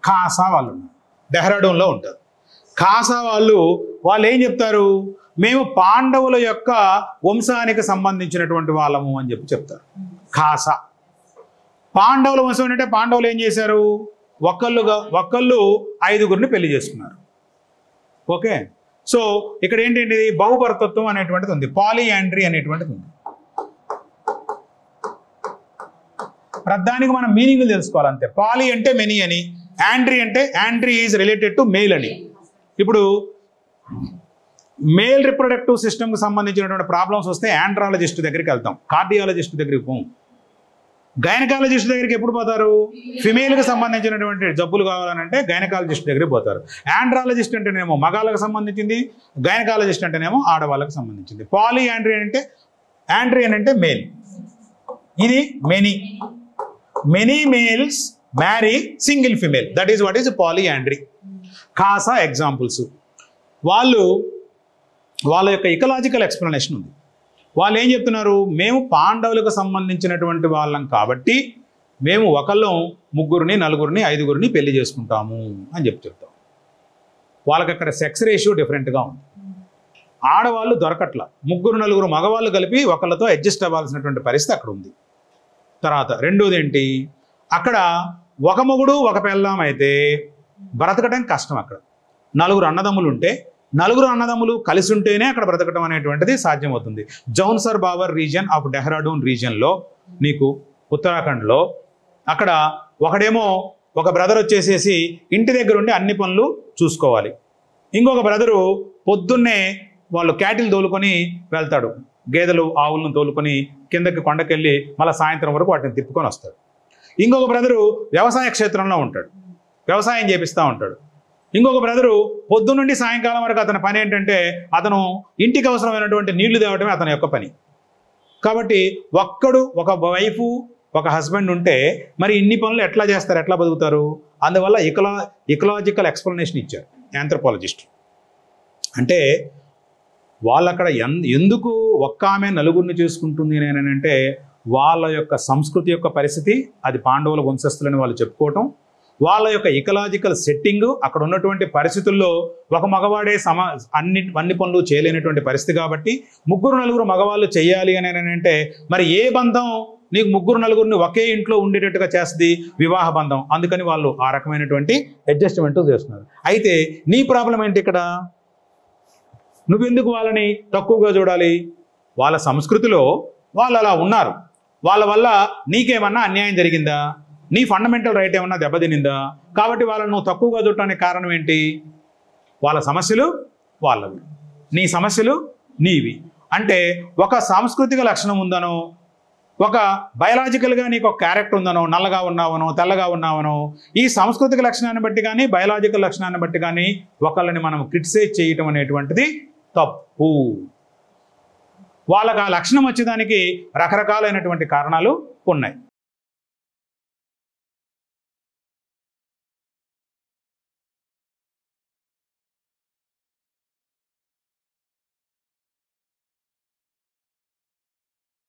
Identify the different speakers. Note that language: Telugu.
Speaker 1: ఖాసా వాళ్ళు ఉన్నారు, డెహ్రాడూన్లో ఉంటారు. ఖాసా వాళ్ళు ఏం చెప్తారు, మేము పాండవుల యొక్క వంశానికి సంబంధించినటువంటి వాళ్ళము అని చెప్తారు. ఖాసా పాండవుల వంశం అంటే పాండవులు ఏం చేశారు, ఒక్కళ్ళు 5గురిని పెళ్లి చేసుకున్నారు. ఓకే, సో ఇక్కడ ఏంటంటే బహుభర్తత్వం అనేటువంటిది ఉంది, పాలియాండ్రీ అనేటువంటిది ఉంది. ప్రధానికి మనం మీనింగ్లు తెలుసుకోవాలంతే. పాలి అంటే మెనీ అని, యాండ్రీ అంటే Andre is related to male అని. ఇప్పుడు మేల్ రిప్రొడక్టివ్ సిస్టమ్కి సంబంధించినటువంటి ప్రాబ్లమ్స్ వస్తే ఆండ్రాలజిస్ట్ దగ్గరికి వెళ్తాం, కార్డియాలజిస్ట్ దగ్గరికి పోం. గైనకాలజిస్ట్ దగ్గరికి ఎప్పుడు పోతారు, ఫిమేల్కి సంబంధించినటువంటి జబ్బులు కావాలనంటే గైనకాలజిస్ట్ దగ్గరికి పోతారు. ఆండ్రాలజిస్ట్ అంటేనేమో మగాళ్ళకి సంబంధించింది, గైనకాలజిస్ట్ అంటేనేమో ఆడవాళ్ళకి సంబంధించింది. పాలి యాండ్రియన్ అంటే మేల్. ఇది many males marry single female, that is what is polyandry. Khasa examples. వాళ్ళ యొక్క ఇకలాజికల్ ఎక్స్ప్లెనేషన్ ఉంది. వాళ్ళు ఏం చెప్తున్నారు, మేము పాండవులకు సంబంధించినటువంటి వాళ్ళం కాబట్టి మేము ఒకళ్ళం 3, 4, 5 పెళ్లి చేసుకుంటాము అని చెప్తాం. వాళ్ళకి అక్కడ సెక్స్ రేషియో డిఫరెంట్గా ఉంది. ఆడవాళ్ళు దొరకట్ల, 3, 4 మగవాళ్ళు కలిపి ఒకళ్ళతో అడ్జస్ట్ అవ్వాల్సినటువంటి పరిస్థితి అక్కడ ఉంది. తర్వాత రెండోది ఏంటి, అక్కడ ఒక మొగుడు ఒక పెళ్ళాం అయితే బ్రతకడం కష్టం. అక్కడ 4 అన్నదమ్ములు ఉంటే 4 అన్నదమ్ములు కలిసి ఉంటేనే అక్కడ బ్రతకడం అనేటువంటిది సాధ్యమవుతుంది. జౌన్సర్ బావర్ రీజియన్ ఆఫ్ డెహ్రాడూన్ రీజియన్లో నీకు ఉత్తరాఖండ్లో అక్కడ ఒక బ్రదర్ వచ్చేసేసి ఇంటి దగ్గర ఉండి అన్ని పనులు చూసుకోవాలి. ఇంకొక బ్రదరు పొద్దున్నే వాళ్ళు క్యాటిల్ తోలుకొని వెళ్తాడు, గేదెలు ఆవులను తోలుకొని కిందకి కొండకెళ్ళి మళ్ళీ సాయంత్రం వరకు వాటిని తిప్పుకొని వస్తాడు. ఇంకొక బ్రదరు వ్యవసాయ క్షేత్రంలో ఉంటాడు, వ్యవసాయం చేపిస్తూ ఉంటాడు. ఇంకొక బ్రదరు పొద్దున్నుండి సాయంకాలం వరకు అతని పని ఏంటంటే అతను ఇంటికి అవసరమైనటువంటి నీళ్లు తేవటమే అతని యొక్క పని. కాబట్టి ఒక వైఫ్ ఒక హస్బెండ్ ఉంటే మరి ఇన్ని పనులు ఎట్లా చేస్తారు, ఎట్లా బతుకుతారు? అందువల్ల ఇకలాజికల్ ఎక్స్ప్లెనేషన్ ఇచ్చారు ఆంథ్రోపాలజిస్ట్. అంటే వాళ్ళక్కడ ఎందుకు ఒక్క ఆమె 4 చేసుకుంటుంది అని అంటే వాళ్ళ యొక్క సంస్కృతి యొక్క పరిస్థితి, అది పాండవుల వంశస్థులని వాళ్ళు చెప్పుకోవటం, వాళ్ళ యొక్క ఇకలాజికల్ సెట్టింగ్, అక్కడ ఉన్నటువంటి పరిస్థితుల్లో ఒక మగవాడే అన్ని పనులు చేయలేనటువంటి పరిస్థితి. కాబట్టి 3, 4 మగవాళ్ళు చేయాలి అని అంటే మరి ఏ బంధం నీకు 3, 4 ఒకే ఇంట్లో ఉండేటట్టుగా చేస్తుంది? వివాహ బంధం. అందుకని వాళ్ళు ఆ రకమైనటువంటి అడ్జస్ట్మెంట్ చేస్తున్నారు. అయితే నీ ప్రాబ్లం ఏంటి ఇక్కడ? నువ్వెందుకు వాళ్ళని తక్కువగా చూడాలి? వాళ్ళ సంస్కృతిలో వాళ్ళు అలా ఉన్నారు, వాళ్ళ వల్ల నీకేమన్నా అన్యాయం జరిగిందా? నీ ఫండమెంటల్ రైట్ ఏమన్నా దెబ్బతినిందా? కాబట్టి వాళ్ళని నువ్వు తక్కువగా చూడటానికి కారణం ఏంటి? వాళ్ళ సమస్యలు వాళ్ళవి, నీ సమస్యలు నీవి. అంటే ఒక సాంస్కృతిక లక్షణం ఉందనో, ఒక బయలాజికల్గా నీకు ఒక క్యారెక్టర్ ఉందనో, నల్లగా ఉన్నావనో తెల్లగా ఉన్నావనో, ఈ సాంస్కృతిక లక్షణాన్ని బట్టి కానీ బయలాజికల్ లక్షణాన్ని బట్టి కానీ ఒకళ్ళని మనం క్రిటిసైజ్ చేయటం అనేటువంటిది తప్పు. వాళ్ళకి ఆ లక్షణం వచ్చేదానికి రకరకాలైనటువంటి కారణాలు ఉన్నాయి.